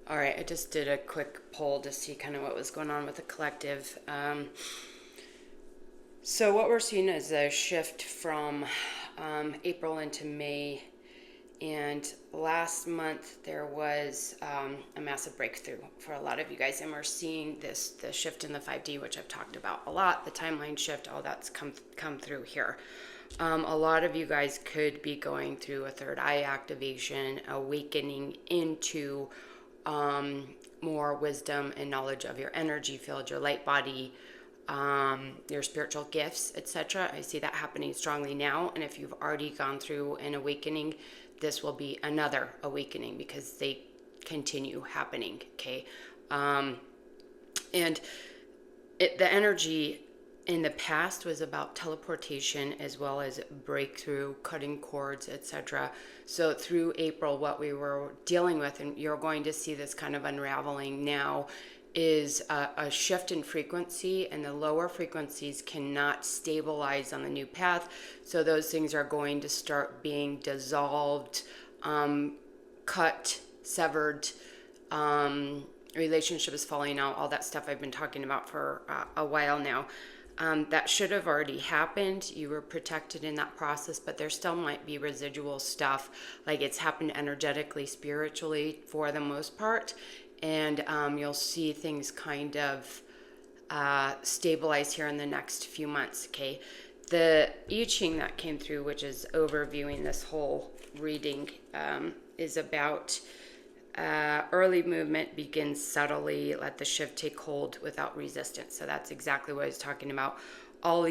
All right, I just did a quick poll to see kind of what was going on with the collective. So what we're seeing is a shift from April into May. And last month there was a massive breakthrough for a lot of you guys. And we're seeing the shift in the 5D, which I've talked about a lot, the timeline shift, all that's come through here. A lot of you guys could be going through a third eye activation, awakening into more wisdom and knowledge of your energy field, your light body, your spiritual gifts, etc. I see that happening strongly now. And if you've already gone through an awakening, this will be another awakening because they continue happening. Okay. And the energy in the past was about teleportation as well as breakthrough, cutting cords, etc. So through April, what we were dealing with, and you're going to see this kind of unraveling now, is a shift in frequency, and the lower frequencies cannot stabilize on the new path. So those things are going to start being dissolved, cut, severed, relationships falling out, all that stuff I've been talking about for a while now. That should have already happened. You were protected in that process, but there still might be residual stuff, like it's happened energetically, spiritually for the most part. And you'll see things kind of stabilize here in the next few months, okay? The I Ching that came through, which is overviewing this whole reading, is about early movement begins subtly, let the shift take hold without resistance. So that's exactly what I was talking about. All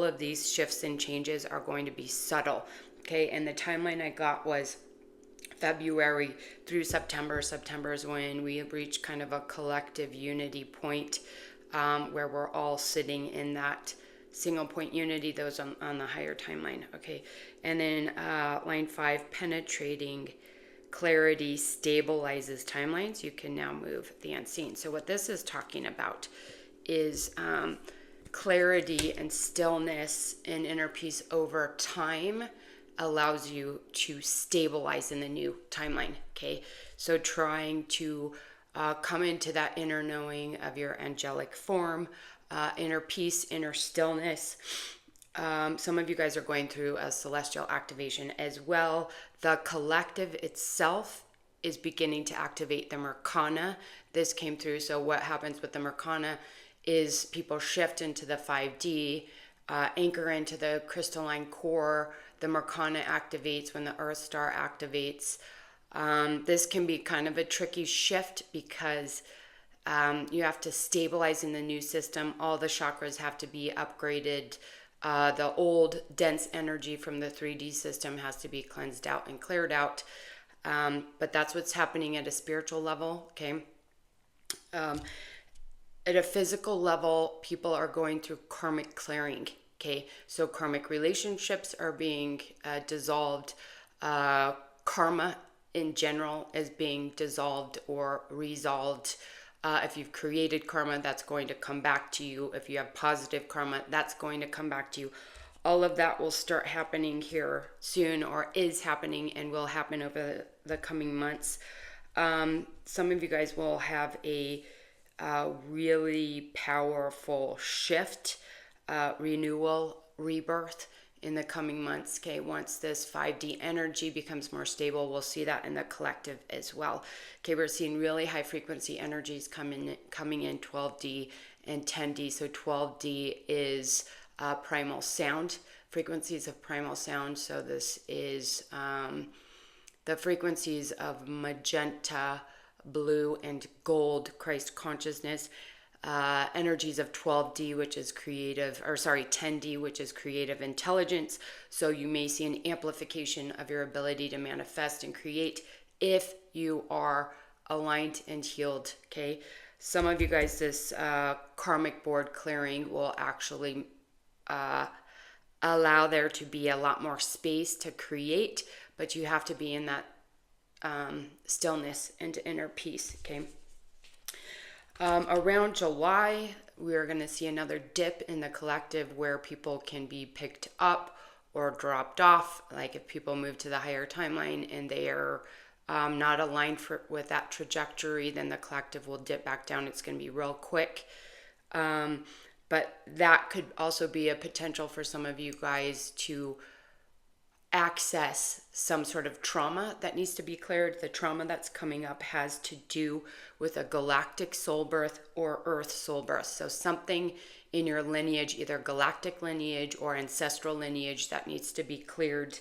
of these shifts and changes are going to be subtle, okay? And the timeline I got was February through September. September is when we have reached kind of a collective unity point, where we're all sitting in that single point unity, those on the higher timeline, okay? And then line 5, penetrating clarity stabilizes timelines. You can now move the unseen. So what this is talking about is clarity and stillness and inner peace over time allows you to stabilize in the new timeline, okay? So trying to come into that inner knowing of your angelic form, inner peace, inner stillness. Some of you guys are going through a celestial activation as well. The collective itself is beginning to activate the MerkaNA. This came through. So what happens with the MerkaNA is people shift into the 5D, anchor into the crystalline core. The MerkaNA activates when the Earth Star activates. This can be kind of a tricky shift because you have to stabilize in the new system. All the chakras have to be upgraded. The old dense energy from the 3D system has to be cleansed out and cleared out. But that's what's happening at a spiritual level, okay? At a physical level, people are going through karmic clearing, okay? So karmic relationships are being dissolved. Karma in general is being dissolved or resolved. If you've created karma, that's going to come back to you. If you have positive karma, that's going to come back to you. All of that will start happening here soon, or is happening and will happen over the coming months. Some of you guys will have a really powerful shift, renewal, rebirth in the coming months, okay? Once this 5D energy becomes more stable, we'll see that in the collective as well. Okay, we're seeing really high frequency energies coming in 12D and 10D. So 12D is primal sound, frequencies of primal sound. So this is the frequencies of magenta, blue, and gold, Christ consciousness. Energies of 12D, which is 10D, which is creative intelligence. So you may see an amplification of your ability to manifest and create if you are aligned and healed, okay? Some of you guys, this karmic board clearing will actually allow there to be a lot more space to create, but you have to be in that stillness and inner peace, okay? Around July, we're going to see another dip in the collective where people can be picked up or dropped off. Like if people move to the higher timeline and they are not aligned with that trajectory, then the collective will dip back down. It's going to be real quick. But that could also be a potential for some of you guys to access some sort of trauma that needs to be cleared. The trauma that's coming up has to do with a galactic soul birth or earth soul birth. So something in your lineage, either galactic lineage or ancestral lineage, that needs to be cleared.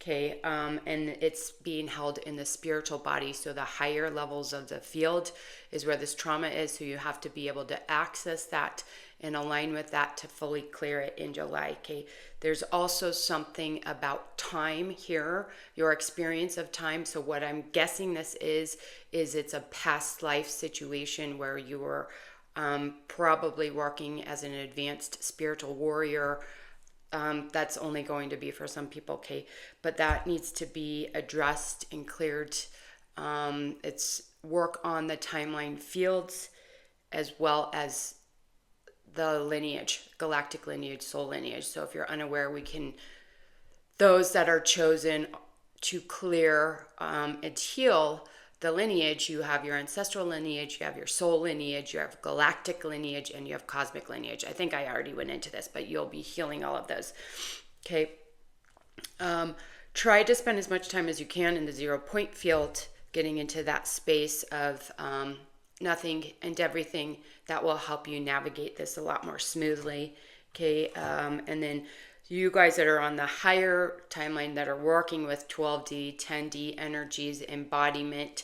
Okay, and it's being held in the spiritual body. So the higher levels of the field is where this trauma is. So you have to be able to access that and align with that to fully clear it in July. Okay, there's also something about time here, your experience of time. So what I'm guessing this is it's a past life situation where you were probably working as an advanced spiritual warrior. That's only going to be for some people, okay? But that needs to be addressed and cleared. It's work on the timeline fields as well as the lineage, galactic lineage, soul lineage. So if you're unaware, those that are chosen to clear and heal the lineage, you have your ancestral lineage, you have your soul lineage, you have galactic lineage, and you have cosmic lineage. I think I already went into this, but you'll be healing all of those. Okay. Try to spend as much time as you can in the 0 point field, getting into that space of nothing and everything. That will help you navigate this a lot more smoothly. Okay. And then you guys that are on the higher timeline that are working with 12D, 10D energies, embodiment,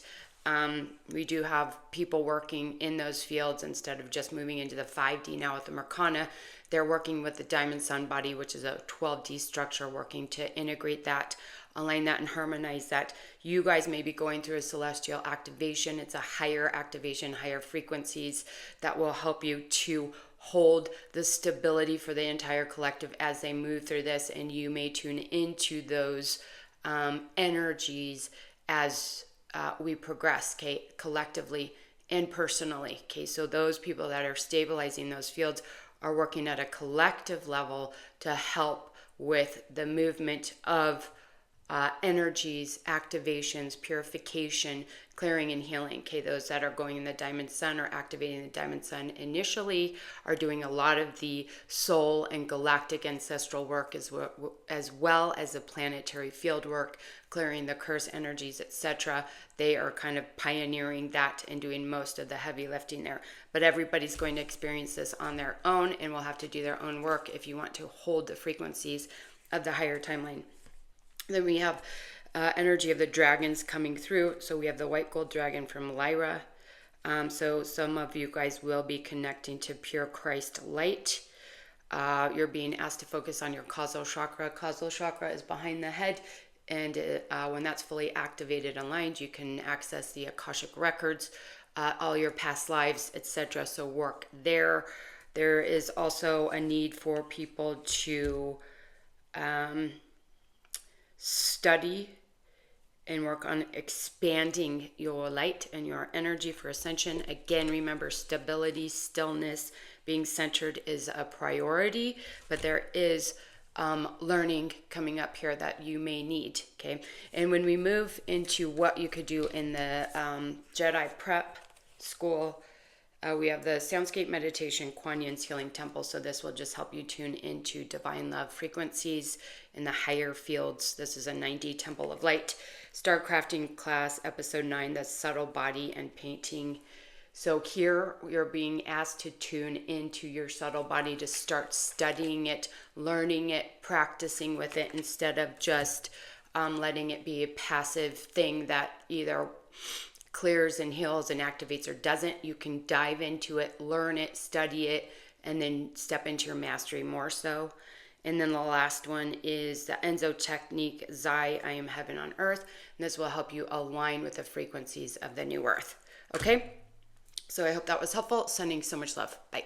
we do have people working in those fields instead of just moving into the 5D now with the MerkaNA. They're working with the diamond sun body, which is a 12D structure, working to integrate that, align that, and harmonize that. You guys may be going through a celestial activation. It's a higher activation, higher frequencies that will help you to hold the stability for the entire collective as they move through this, and you may tune into those energies as we progress, okay, collectively and personally. Okay, so those people that are stabilizing those fields are working at a collective level to help with the movement of energies, activations, purification, clearing, and healing. Okay, those that are going in the diamond sun or activating the diamond sun initially are doing a lot of the soul and galactic ancestral work as well as the planetary field work, clearing the curse energies, etc. They are kind of pioneering that and doing most of the heavy lifting there. But everybody's going to experience this on their own and will have to do their own work if you want to hold the frequencies of the higher timeline. Then we have energy of the dragons coming through. So we have the white gold dragon from Lyra. So some of you guys will be connecting to pure Christ light. You're being asked to focus on your causal chakra. Causal chakra is behind the head. And when that's fully activated and aligned, you can access the Akashic records, all your past lives, etc. So work there. There is also a need for people to study and work on expanding your light and your energy for ascension. Again, remember, stability, stillness, being centered is a priority, but there is learning coming up here that you may need. Okay, and when we move into what you could do in the Jedi prep school, we have the soundscape meditation, Kuan Yin's healing temple. So this will just help you tune into divine love frequencies in the higher fields. This is a 9D temple of light. Star crafting class, episode 9, the subtle body and painting. So here you're being asked to tune into your subtle body, to start studying it, learning it, practicing with it, instead of just letting it be a passive thing that either clears and heals and activates or doesn't. You can dive into it, learn it, study it, and then step into your mastery more so. And then the last one is the Enzo technique, Zai, I am heaven on earth. And this will help you align with the frequencies of the new earth. Okay? So I hope that was helpful. Sending so much love. Bye.